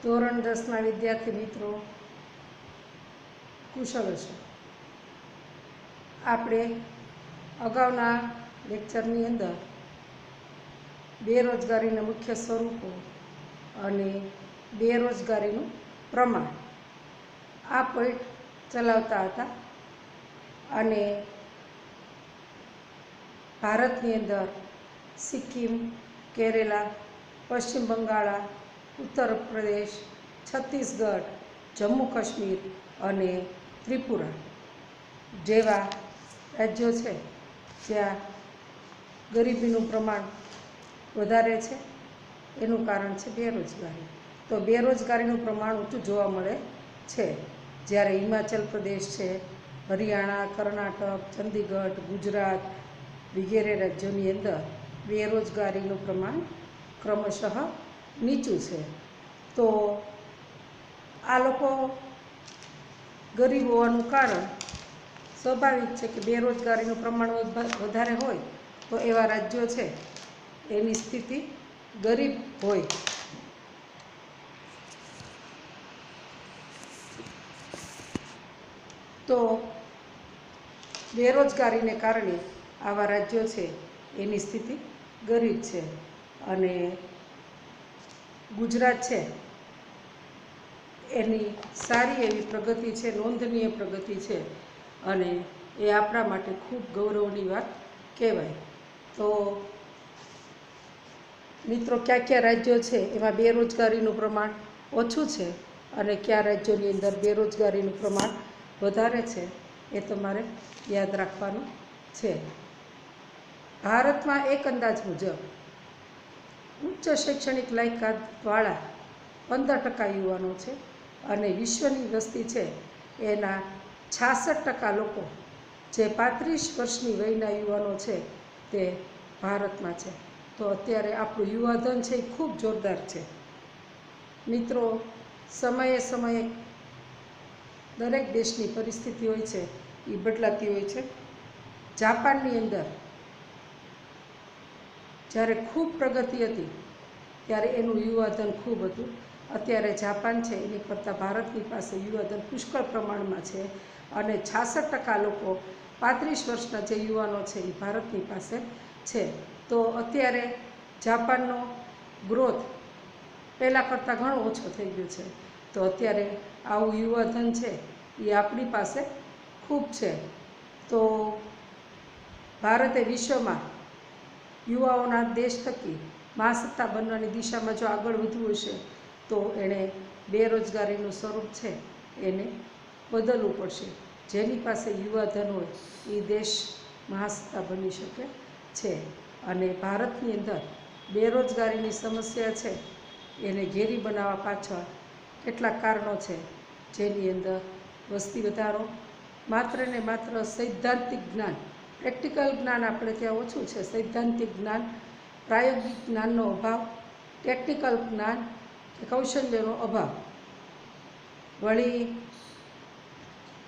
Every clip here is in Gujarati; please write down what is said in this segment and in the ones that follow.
ધોરણ 10ના વિદ્યાર્થી મિત્રો કુશળ હશો. આપણે અગાઉના લેક્ચરની અંદર બેરોજગારીના મુખ્ય સ્વરૂપો અને બેરોજગારીનું પ્રમાણ આ પોઈન્ટ ચલાવતા હતા અને ભારતની અંદર સિક્કિમ, કેરેલા, પશ્ચિમ બંગાળ, ઉત્તર પ્રદેશ, છત્તીસગઢ, જમ્મુ કાશ્મીર અને ત્રિપુરા જેવા રાજ્યો છે જ્યાં ગરીબીનું પ્રમાણ વધારે છે. એનું કારણ છે બેરોજગારી. તો બેરોજગારીનું પ્રમાણ ઊંચું જોવા મળે છે. જ્યારે હિમાચલ પ્રદેશ છે, હરિયાણા, કર્ણાટક, ચંદીગઢ, ગુજરાત વગેરે રાજ્યોની અંદર બેરોજગારીનું પ્રમાણ ક્રમશઃ નીચું છે. તો આ લોકો ગરીબ હોવાનું કારણ સ્વાભાવિક છે કે બેરોજગારીનું પ્રમાણ વધારે હોય તો એવા રાજ્યો છે એની સ્થિતિ ગરીબ હોય. તો બેરોજગારીને કારણે આવા રાજ્યો છે એની સ્થિતિ ગરીબ છે. અને ગુજરાત છે એની સારી એવી પ્રગતિ છે, નોંધનીય પ્રગતિ છે અને એ આપણા માટે ખૂબ ગૌરવની વાત કહેવાય. તો મિત્રો, કયા કયા રાજ્યો છે એમાં બેરોજગારીનું પ્રમાણ ઓછું છે અને કયા રાજ્યોની અંદર બેરોજગારીનું પ્રમાણ વધારે છે એ તમારે યાદ રાખવાનું છે. ભારતમાં એક અંદાજ મુજબ ઉચ્ચ શૈક્ષણિક લાયકાતવાળા 15% યુવાનો છે અને વિશ્વની વસ્તી છે એના 66% લોકો જે 35 વર્ષની વયના યુવાનો છે તે ભારતમાં છે. તો અત્યારે આપણું યુવાધન છે એ ખૂબ જોરદાર છે. મિત્રો, સમયે સમયે દરેક દેશની પરિસ્થિતિ હોય છે એ બદલાતી હોય છે. જાપાનની અંદર જ્યારે ખૂબ પ્રગતિ હતી ત્યારે એનું યુવાધન ખૂબ હતું. અત્યારે જાપાન છે એની કરતાં ભારતની પાસે યુવાધન પુષ્કળ પ્રમાણમાં છે અને 66% લોકો 35 વર્ષના જે યુવાનો છે એ ભારતની પાસે છે. તો અત્યારે જાપાનનો ગ્રોથ પહેલાં કરતાં ઘણો ઓછો થઈ ગયો છે. તો અત્યારે આવું યુવાધન છે એ આપણી પાસે ખૂબ છે. તો ભારતે વિશ્વમાં યુવાઓના દેશ થકી મહાસત્તા બનવાની દિશામાં જો આગળ વધવું હશે તો એણે બેરોજગારીનું સ્વરૂપ છે એને બદલવું પડશે. જેની પાસે યુવાધન હોય એ દેશ મહાસત્તા બની શકે છે. અને ભારતની અંદર બેરોજગારીની સમસ્યા છે એને ઘેરી બનાવવા પાછળ કેટલાક કારણો છે, જેની અંદર વસ્તી વધારો, માત્ર ને માત્ર સૈદ્ધાંતિક જ્ઞાન, પ્રેક્ટિકલ જ્ઞાન આપણે ત્યાં ઓછું છે. સૈદ્ધાંતિક જ્ઞાન, પ્રાયોગિક જ્ઞાનનો અભાવ, ટેકનિકલ જ્ઞાન કે કૌશલ્યનો અભાવ, વળી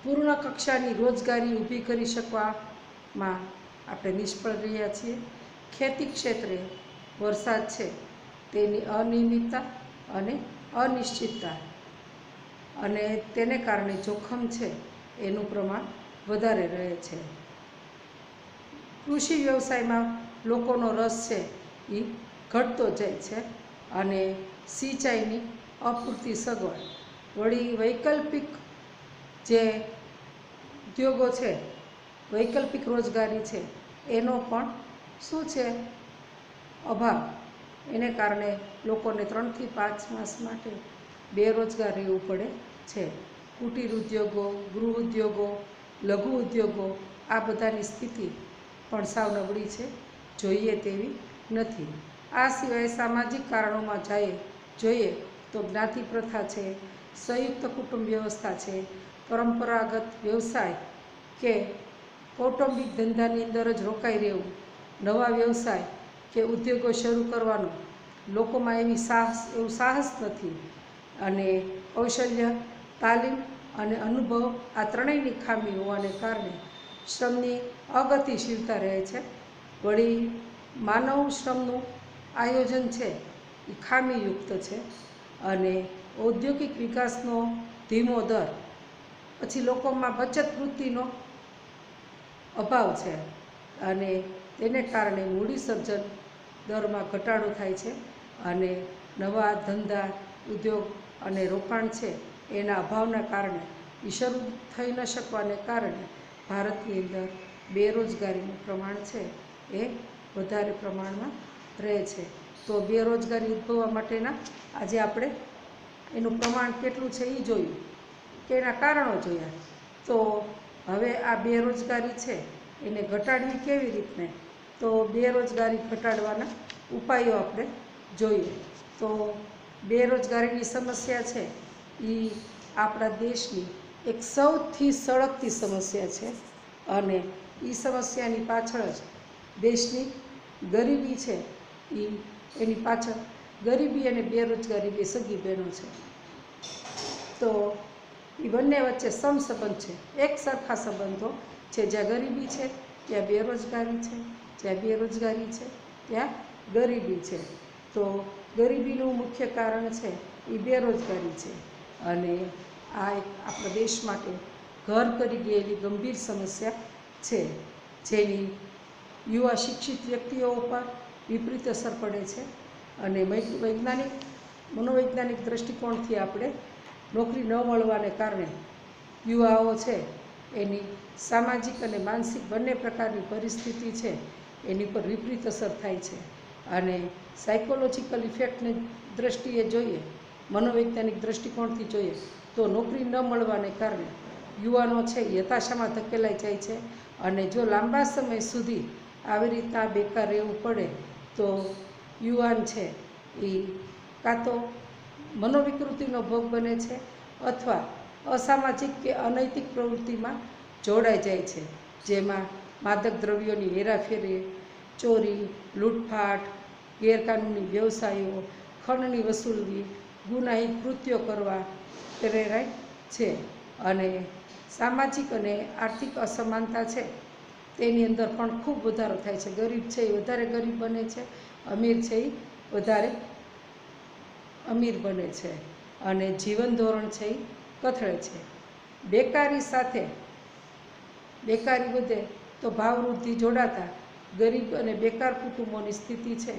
પૂર્ણ કક્ષાની રોજગારી ઊભી કરી શકવામાં આપણે નિષ્ફળ રહ્યા છીએ. ખેતી ક્ષેત્રે વરસાદ છે તેની અનિયમિતતા અને અનિશ્ચિતતા અને તેને કારણે જોખમ છે એનું પ્રમાણ વધારે રહે છે. કૃષિ વ્યવસાયમાં લોકોનો રસ છે એ ઘટતો જાય છે અને સિંચાઈની અપૂરતી સગવડ, વળી વૈકલ્પિક જે ઉદ્યોગો છે, વૈકલ્પિક રોજગારી છે એનો પણ શું છે અભાવ. એને કારણે લોકોને 3 થી 5 માસ માટે બેરોજગાર રહેવું પડે છે. કુટીર ઉદ્યોગો, ગૃહ ઉદ્યોગો, લઘુ ઉદ્યોગો આ બધાની સ્થિતિ પણ સાવ નબળી છે, જોઈએ તેવી નથી. આ સિવાય સામાજિક કારણોમાં જોઈએ તો જ્ઞાતિ પ્રથા છે, સંયુક્ત કુટુંબ વ્યવસ્થા છે, પરંપરાગત વ્યવસાય કે કૌટુંબિક ધંધાની અંદર જ રોકાઈ રહેવું, નવા વ્યવસાય કે ઉદ્યોગો શરૂ કરવાનો લોકોમાં એવું સાહસ નથી અને કૌશલ્ય, તાલીમ અને અનુભવ આ ત્રણેયની ખામી હોવાને કારણે શ્રમની અગતિશીલતા રહે છે. વળી માનવ શ્રમનું આયોજન છે એ ખામીયુક્ત છે અને ઔદ્યોગિક વિકાસનો ધીમો દર, પછી લોકોમાં બચત વૃત્તિનો અભાવ છે અને તેને કારણે મૂડી સર્જન દરમાં ઘટાડો થાય છે અને નવા ધંધા, ઉદ્યોગ અને રોકાણ છે એના અભાવના કારણે એ શરૂ થઈ ન શકવાને કારણે ભારતની અંદર બેરોજગારીનું પ્રમાણ છે એ વધારે પ્રમાણમાં રહે છે. તો બેરોજગારી ઉદ્ભવવા માટેના આજે આપણે એનું પ્રમાણ કેટલું છે એ જોયું, કે એના કારણો જોયા. તો હવે આ બેરોજગારી છે એને ઘટાડવી કેવી રીતને, તો બેરોજગારી ઘટાડવાના ઉપાયો આપણે જોઈએ. તો બેરોજગારીની સમસ્યા છે એ આપણા દેશની એક સૌથી સળગતી સમસ્યા છે અને એ સમસ્યાની પાછળ જ દેશની ગરીબી છે. એની પાછળ ગરીબી અને બેરોજગારી બે સગી બહેનો છે. તો એ બંને વચ્ચે સમસંબંધ છે, એક સરખા સંબંધો છે. જ્યાં ગરીબી છે ત્યાં બેરોજગારી છે, જ્યાં બેરોજગારી છે ત્યાં ગરીબી છે. તો ગરીબીનું મુખ્ય કારણ છે એ બેરોજગારી છે અને આ એક આપણા દેશ માટે ઘર કરી ગયેલી ગંભીર સમસ્યા છે, જેની યુવા શિક્ષિત વ્યક્તિઓ ઉપર વિપરીત અસર પડે છે અને મનોવૈજ્ઞાનિક દૃષ્ટિકોણથી આપણે નોકરી ન મળવાને કારણે યુવાઓ છે એની સામાજિક અને માનસિક બંને પ્રકારની પરિસ્થિતિ છે એની પર વિપરીત અસર થાય છે. અને સાયકોલોજીકલ ઇફેક્ટની દૃષ્ટિએ જોઈએ, મનોવૈજ્ઞાનિક દૃષ્ટિકોણથી જોઈએ તો નોકરી ન મળવાને કારણે યુવાનો છે એ હતાશામાં ધકેલાઈ જાય છે અને જો લાંબા સમય સુધી આવી રીતના બેકાર રહેવું પડે તો યુવાન છે એ કાં તો મનોવિકૃતિનો ભોગ બને છે અથવા અસામાજિક કે અનૈતિક પ્રવૃત્તિમાં જોડાઈ જાય છે, જેમાં માદક દ્રવ્યોની હેરાફેરી, ચોરી, લૂંટફાટ, ગેરકાનૂની વ્યવસાયો, ખંડની વસૂલવી, ગુનાહિત કૃત્યો કરવા પ્રેરાય છે. અને સામાજિક અને આર્થિક અસમાનતા છે તેની અંદર પણ ખૂબ વધારો થાય છે. ગરીબ છે એ વધારે ગરીબ બને છે, અમીર છે એ વધારે અમીર બને છે અને જીવન ધોરણ છે એ કથળે છે. બેકારી વધે તો ભાવવૃદ્ધિ જોડાતા ગરીબ અને બેકાર કુટુંબોની સ્થિતિ છે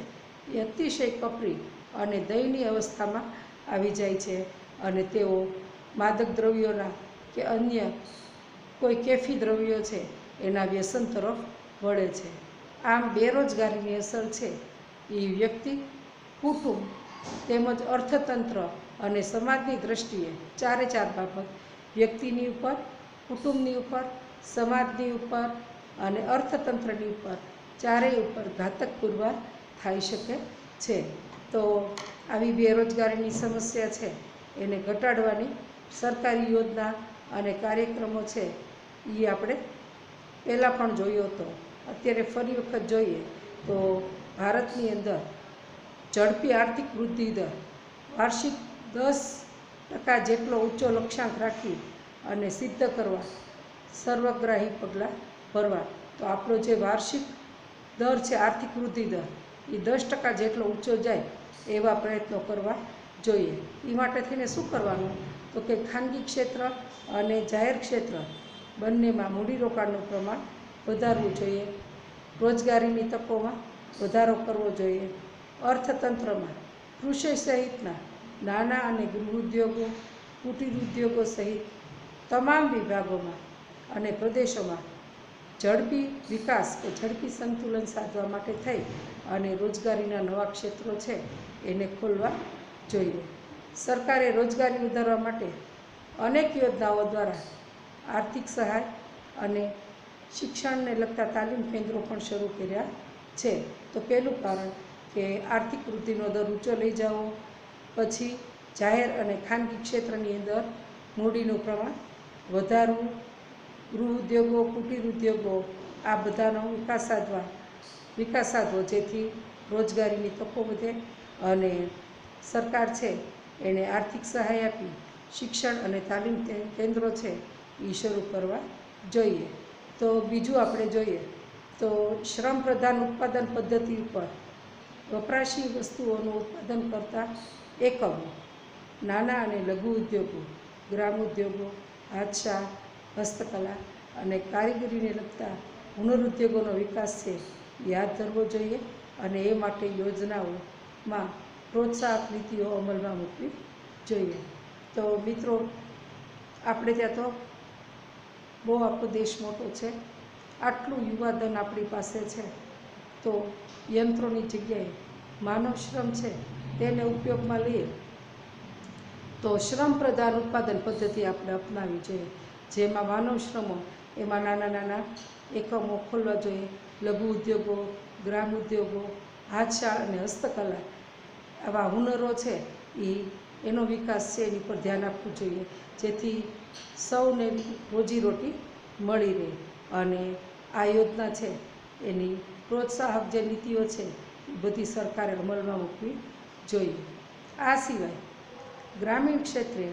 એ અતિશય કપરી અને દયનીય અવસ્થામાં આવી જાય છે અને તેઓ માદક દ્રવ્યોના કે અન્ય કોઈ કેફી દ્રવ્યો છે એના વ્યસન તરફ વળે છે. આમ બેરોજગારીની અસર છે એ વ્યક્તિ, કુટુંબ તેમજ અર્થતંત્ર અને સમાજની દૃષ્ટિએ ચારે ચાર બાબત વ્યક્તિની ઉપર, કુટુંબની ઉપર, સમાજની ઉપર અને અર્થતંત્રની ઉપર ચારેય ઉપર ઘાતક પુરવાર થઈ શકે છે. તો આવી બેરોજગારીની સમસ્યા છે એને ઘટાડવાની સરકારી યોજના અને કાર્યક્રમો છે એ આપણે પહેલાં પણ જોયો હતો, અત્યારે ફરી વખત જોઈએ તો ભારતની અંદર ઝડપી આર્થિક વૃદ્ધિ દર વાર્ષિક 10% જેટલો ઊંચો લક્ષ્યાંક રાખી અને સિદ્ધ કરવા સર્વગ્રાહી પગલાં ભરવા. તો આપણો જે વાર્ષિક દર છે આર્થિક વૃદ્ધિ દર એ 10% જેટલો ઊંચો જાય એવા પ્રયત્નો કરવા જોઈએ. એ માટે થઈને શું કરવાનું, તો કે ખાનગી ક્ષેત્ર અને જાહેર ક્ષેત્ર બંનેમાં મૂડીરોકાણનું પ્રમાણ વધારવું જોઈએ, રોજગારીની તકોમાં વધારો કરવો જોઈએ, અર્થતંત્રમાં કૃષિ સહિતના નાના અને ગૃહ ઉદ્યોગો, કુટીર ઉદ્યોગો સહિત તમામ વિભાગોમાં અને પ્રદેશોમાં ઝડપી વિકાસ કે ઝડપી સંતુલન સાધવા માટે થઈ અને રોજગારીના નવા ક્ષેત્રો છે એને ખોલવા જોઈએ. સરકારે રોજગારી વધારવા માટે અનેક યોજનાઓ દ્વારા આર્થિક સહાય અને શિક્ષણને લગતા તાલીમ કેન્દ્રો પણ શરૂ કર્યા છે. તો પહેલું કારણ કે આર્થિક વૃદ્ધિનો દર ઊંચો લઈ જવો, પછી જાહેર અને ખાનગી ક્ષેત્રની અંદર મૂડીનું પ્રમાણ વધારવું, ગૃહ ઉદ્યોગો, કુટીર ઉદ્યોગો આ બધાનો વિકાસ સાધવો જેથી રોજગારીની તકો વધે અને સરકાર છે એને આર્થિક સહાય આપી શિક્ષણ અને તાલીમ કેન્દ્રો છે એ શરૂ કરવા જોઈએ. તો બીજું આપણે જોઈએ તો શ્રમ પ્રધાન ઉત્પાદન પદ્ધતિ ઉપર વપરાશી વસ્તુઓનું ઉત્પાદન કરતા એકમો નાના અને લઘુ ઉદ્યોગો, ગ્રામ ઉદ્યોગો, હાથશાળ, હસ્તકલા અને કારીગરીને લગતા હુનર ઉદ્યોગોનો વિકાસ છે એ હાથ ધરવો જોઈએ અને એ માટે યોજનાઓમાં પ્રોત્સાહક નીતિઓ અમલમાં મૂકવી જોઈએ. તો મિત્રો, આપણે ત્યાં તો બહુ આપણો દેશ મોટો છે, આટલું યુવાધન આપણી પાસે છે, તો યંત્રોની જગ્યાએ માનવ શ્રમ છે તેને ઉપયોગમાં લઈએ તો શ્રમ પ્રધાન ઉત્પાદન પદ્ધતિ આપણે અપનાવવી જોઈએ, જેમાં માનવ શ્રમો એમાં નાના નાના એકમો ખોલવા જોઈએ. લઘુ ઉદ્યોગો, ગ્રામ ઉદ્યોગો, હાથશાળ અને હસ્તકલા આવા હુનરો છે એનો વિકાસ છે એની પર ધ્યાન આપવું જોઈએ, જેથી સૌને રોજીરોટી મળી રહે. અને આ યોજના છે એની પ્રોત્સાહક જે નીતિઓ છે એ બધી સરકારે અમલમાં મૂકવી જોઈએ. આ સિવાય ગ્રામીણ ક્ષેત્રે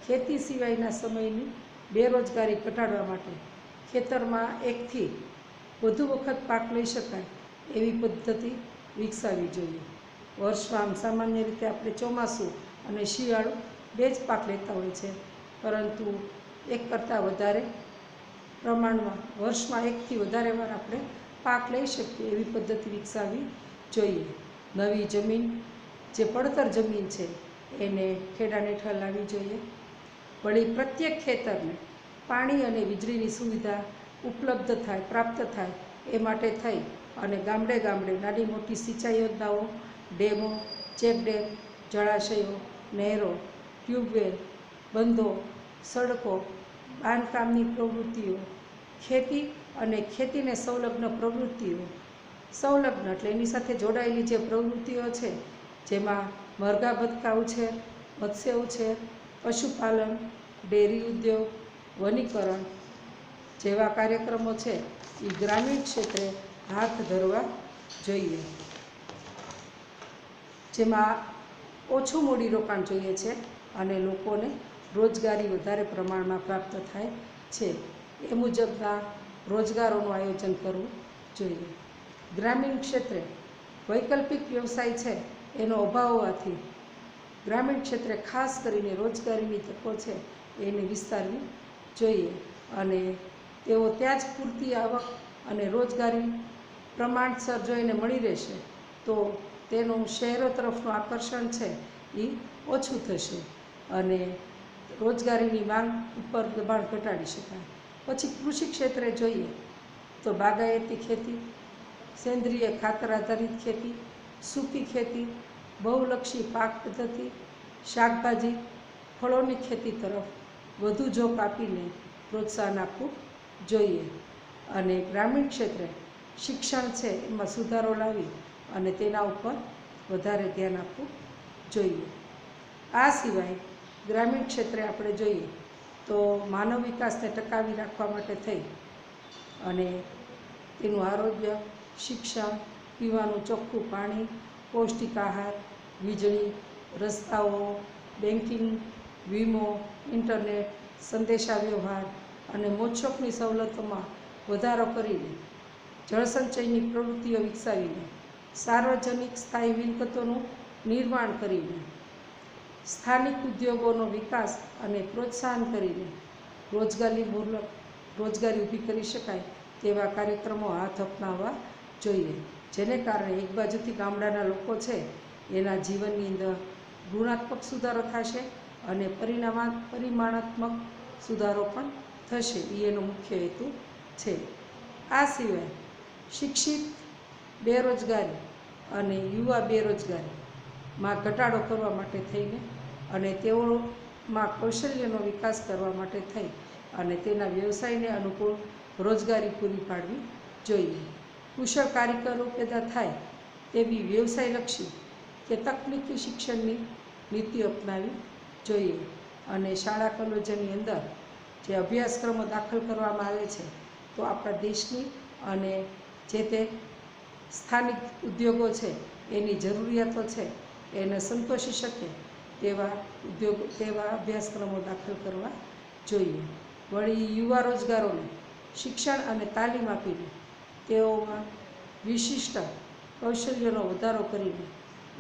ખેતી સિવાયના સમયની બેરોજગારી ઘટાડવા માટે ખેતરમાં એકથી વધુ વખત પાક લઈ શકાય એવી પદ્ધતિ વિકસાવવી જોઈએ. વર્ષમાં સામાન્ય રીતે આપણે ચોમાસું અને શિયાળો 2 જ પાક લેતા હોય છે, પરંતુ એક કરતાં વધારે પ્રમાણમાં વર્ષમાં 1થી વધારે વાર આપણે પાક લઈ શકીએ એવી પદ્ધતિ વિકસાવવી જોઈએ. નવી જમીન, જે પડતર જમીન છે એને ખેડાને હેઠળ લાવવી જોઈએ. વળી પ્રત્યેક ખેતરને પાણી અને વીજળીની સુવિધા ઉપલબ્ધ થાય, પ્રાપ્ત થાય એ માટે થઈ અને ગામડે ગામડે નાની મોટી સિંચાઈ યોજનાઓ, ડેમો, ચેકડેમ, જળાશયો, નહેરો, ટ્યુબવેલ, બંધો, સડકો, બાંધકામની પ્રવૃત્તિઓ, ખેતી અને ખેતીને સંલગ્ન પ્રવૃત્તિઓ, સંલગ્ન એટલે એની સાથે જોડાયેલી જે પ્રવૃત્તિઓ છે, જેમાં મરઘા બતકા ઉછેર, મત્સ્ય ઉછેર, પશુપાલન, ડેરી ઉદ્યોગ, વનીકરણ જેવા કાર્યક્રમો છે એ ગ્રામીણ ક્ષેત્રે હાથ ધરવા જોઈએ, જેમાં ઓછું મૂડીરોકાણ જોઈએ છે અને લોકોને રોજગારી વધારે પ્રમાણમાં પ્રાપ્ત થાય છે એ મુજબના રોજગારોનું આયોજન કરવું જોઈએ. ગ્રામીણ ક્ષેત્રે વૈકલ્પિક વ્યવસાય છે એનો અભાવ હોવાથી ગ્રામીણ ક્ષેત્રે ખાસ કરીને રોજગારીની તકો છે એને વિસ્તારવી જોઈએ અને તેઓ ત્યાં જ પૂરતી આવક અને રોજગારી પ્રમાણસર જો એને મળી રહેશે તો તેનું શહેરો તરફનું આકર્ષણ છે એ ઓછું થશે અને રોજગારીની માંગ ઉપર દબાણ ઘટાડી શકાય. પછી કૃષિ ક્ષેત્રે જોઈએ તો બાગાયતી ખેતી, સેન્દ્રિય ખાતર આધારિત ખેતી, સૂકી ખેતી, બહુલક્ષી પાક પદ્ધતિ, શાકભાજી, ફળોની ખેતી તરફ વધુ ઝોક આપીને પ્રોત્સાહન આપવું જોઈએ અને ગ્રામીણ ક્ષેત્રે શિક્ષણ છે એમાં સુધારો લાવી અને તેના ઉપર વધારે ધ્યાન આપવું જોઈએ. આ સિવાય ગ્રામીણ ક્ષેત્રે આપણે જોઈએ તો માનવ વિકાસને ટકાવી રાખવા માટે થઈ અને તેનું આરોગ્ય, શિક્ષણ, પીવાનું ચોખ્ખું પાણી, પૌષ્ટિક આહાર, વીજળી, રસ્તાઓ, બેન્કિંગ, વીમો, ઇન્ટરનેટ, સંદેશા વ્યવહાર અને મોજશોખની સવલતોમાં વધારો કરીને જળસંચયની પ્રવૃત્તિઓ વિકસાવીને સાર્વજનિક સ્થાયી મિલકતોનું નિર્માણ કરીને સ્થાનિક ઉદ્યોગોનો વિકાસ અને પ્રોત્સાહન કરીને રોજગારી ઊભી કરી શકાય તેવા કાર્યક્રમો હાથ અપનાવવા જોઈએ, જેને કારણે એક બાજુથી ગામડાના લોકો છે એના જીવનની અંદર ગુણાત્મક સુધારો થશે અને પરિમાણાત્મક સુધારો પણ થશે. એનો મુખ્ય હેતુ છે. આ સિવાય શિક્ષિત બેરોજગારી અને યુવા બેરોજગારીમાં ઘટાડો કરવા માટે થઈને અને તેઓમાં કૌશલ્યનો વિકાસ કરવા માટે થઈ અને તેના વ્યવસાયને અનુકૂળ રોજગારી પૂરી પાડવી જોઈએ. કુશળ કારીગરો પેદા થાય તેવી વ્યવસાયલક્ષી કે તકનીકી શિક્ષણની નીતિ અપનાવી જોઈએ અને શાળા કોલેજોની અંદર જે અભ્યાસક્રમો દાખલ કરવામાં આવે છે તો આપણા દેશની અને જે તે સ્થાનિક ઉદ્યોગો છે એની જરૂરિયાતો છે એને સંતોષી શકે તેવા અભ્યાસક્રમો દાખલ કરવા જોઈએ. વળી યુવા રોજગારોને શિક્ષણ અને તાલીમ આપીને તેઓમાં વિશિષ્ટ કૌશલ્યનો વધારો કરીને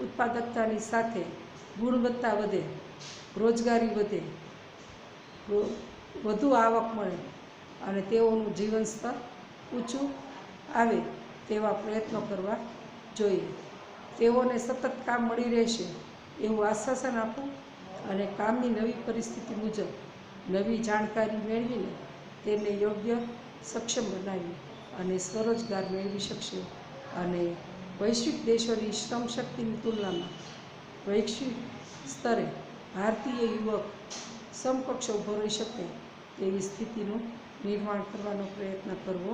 ઉત્પાદકતાની સાથે ગુણવત્તા વધે, રોજગારી વધે, વધુ આવક મળે અને તેઓનું જીવન સ્તર ઊંચું આવે તેવા પ્રયત્નો કરવા જોઈએ. તેઓને સતત કામ મળી રહેશે એવું આશ્વાસન આપવું અને કામની નવી પરિસ્થિતિ મુજબ નવી જાણકારી મેળવીને તેને યોગ્ય સક્ષમ બનાવી અને સ્વરોજગાર મેળવી શકશે અને વૈશ્વિક દેશોની શ્રમ શક્તિની તુલનામાં વૈશ્વિક સ્તરે ભારતીય યુવક સમકક્ષ ઊભો રહી શકે તેવી સ્થિતિનું નિર્માણ કરવાનો પ્રયત્ન કરવો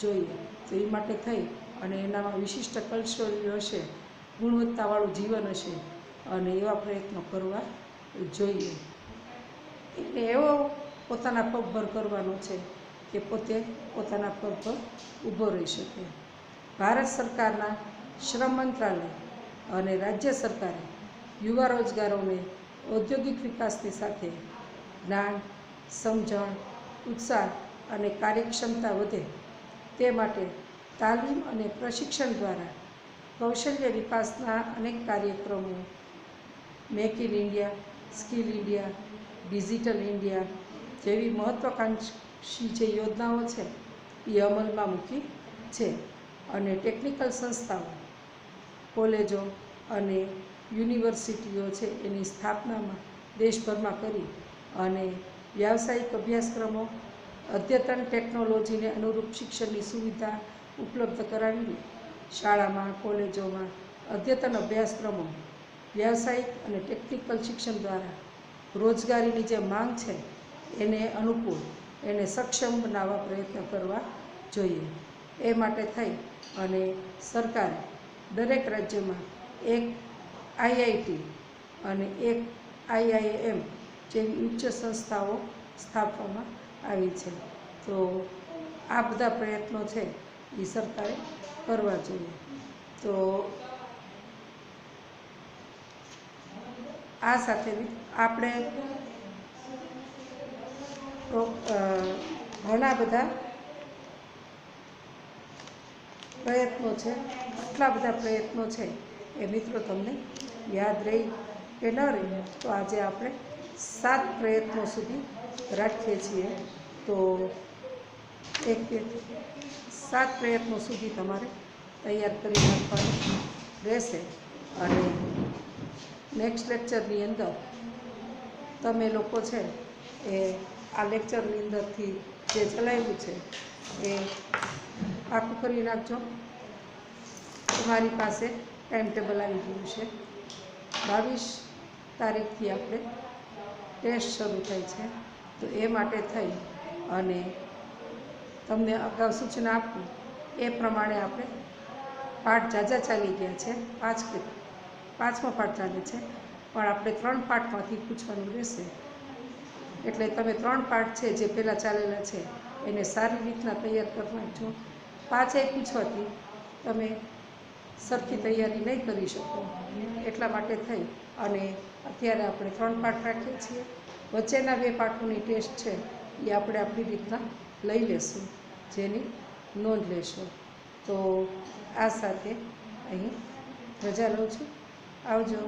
જોઈએ. તો એ માટે થઈ અને એનામાં વિશિષ્ટ કૌશલ્યો હશે, ગુણવત્તાવાળું જીવન હશે અને એવા પ્રયત્નો કરવા જોઈએ. એને એવો પોતાના પગભર કરવાનો છે કે પોતે પોતાના પગ પર ઊભો રહી શકે. ભારત સરકારના શ્રમ મંત્રાલય અને રાજ્ય સરકારે યુવા રોજગારોને ઔદ્યોગિક વિકાસની સાથે જ્ઞાન, સમજણ, ઉત્સાહ અને કાર્યક્ષમતા વધે તે માટે તાલીમ અને પ્રશિક્ષણ દ્વારા કૌશલ્ય વિકાસના અનેક કાર્યક્રમો, make in India, skill India, digital India જેવી મહત્વાકાંક્ષી જે યોજનાઓ છે એ અમલમાં મૂકી છે અને ટેકનિકલ સંસ્થાઓ, કોલેજો અને યુનિવર્સિટીઓ છે એની સ્થાપનામાં દેશભરમાં કરી અને વ્યાવસાયિક અભ્યાસક્રમો, અદ્યતન ટેકનોલોજીને અનુરૂપ શિક્ષણની સુવિધા ઉપલબ્ધ કરાવીને શાળામાં, કોલેજોમાં અદ્યતન અભ્યાસક્રમો, વ્યાવસાયિક અને ટેકનિકલ શિક્ષણ દ્વારા રોજગારીની જે માંગ છે એને અનુકૂળ, એને સક્ષમ બનાવવા પ્રયત્ન કરવા જોઈએ. એ માટે થઈ અને સરકારે દરેક રાજ્યમાં એક આઈઆઈટી અને એક આઈઆઈએમ જેવી ઉચ્ચ સંસ્થાઓ સ્થાપવામાં આવી છે. તો આ બધા પ્રયત્નો છે એ સરકારે કરવા જોઈએ. તો આ સાથે આપણે ઘણા બધા પ્રયત્નો છે, આટલા બધા પ્રયત્નો છે એ મિત્રો તમને યાદ રહી કે ન રહી તો આજે આપણે 7 પ્રયત્નો સુધી રાખીએ છીએ. તો 7 પ્રયત્નો સુધી તમારે તૈયાર કરી નાખવાનું રહેશે અને નેક્સ્ટ લેક્ચરની અંદર તમે લોકો છે એ આ લેક્ચરની અંદરથી જે ચલાવ્યું છે એ પાકું કરી નાખજો. તમારી પાસે ટાઈમ ટેબલ આવી ગયું છે. 22 તારીખથી આપણે ટેસ્ટ શરૂ થાય છે. તો એ માટે થઈ અને તમને અગાઉ સૂચના આપું એ પ્રમાણે આપણે પાઠ ઝાઝા ચાલી ગયા છે. 5મો પાઠ ચાલે છે પણ આપણે 3 પાઠમાંથી પૂછવાનું રહેશે. એટલે તમે 3 પાઠ છે જે પહેલાં ચાલેલા છે એને સારી રીતના તૈયાર કરી નાખજો. 5 પૂછવાથી તમે સરખી તૈયારી નહીં કરી શકો. એટલા માટે થઈ અને અત્યારે આપણે 3 પાઠ રાખીએ છીએ. વચ્ચેના 2 પાઠોની ટેસ્ટ છે એ આપણે આપણી રીતના લઈ લેશું, જેની નોંધ લેશું. તો આ સાથે અહીં રજા લઉં છું. આવજો.